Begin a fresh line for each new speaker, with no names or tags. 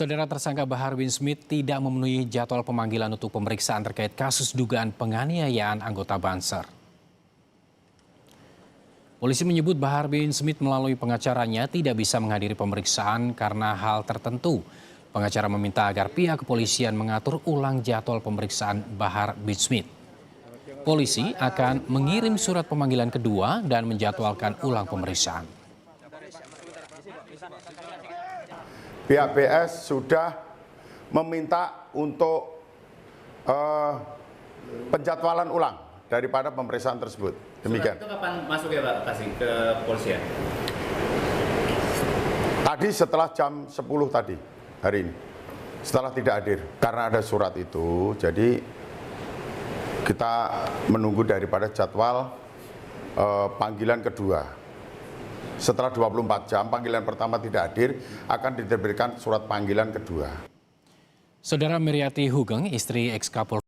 Saudara tersangka Bahar bin Smith tidak memenuhi jadwal pemanggilan untuk pemeriksaan terkait kasus dugaan penganiayaan anggota Banser. Polisi menyebut Bahar bin Smith melalui pengacaranya tidak bisa menghadiri pemeriksaan karena hal tertentu. Pengacara meminta agar pihak kepolisian mengatur ulang jadwal pemeriksaan Bahar bin Smith. Polisi akan mengirim surat pemanggilan kedua dan menjadwalkan ulang pemeriksaan.
Pihak PS sudah meminta untuk penjadwalan ulang daripada pemeriksaan tersebut. Demikian.
Surat itu kapan masuk ya Pak kasih ke polisian?
Tadi setelah jam 10 tadi, hari ini. Setelah tidak hadir. Karena ada surat itu, jadi kita menunggu daripada jadwal panggilan kedua. Setelah 24 jam, panggilan pertama tidak hadir, akan diterbitkan surat panggilan kedua.
Saudara Miriati Hugeng, istri ex-Kapolri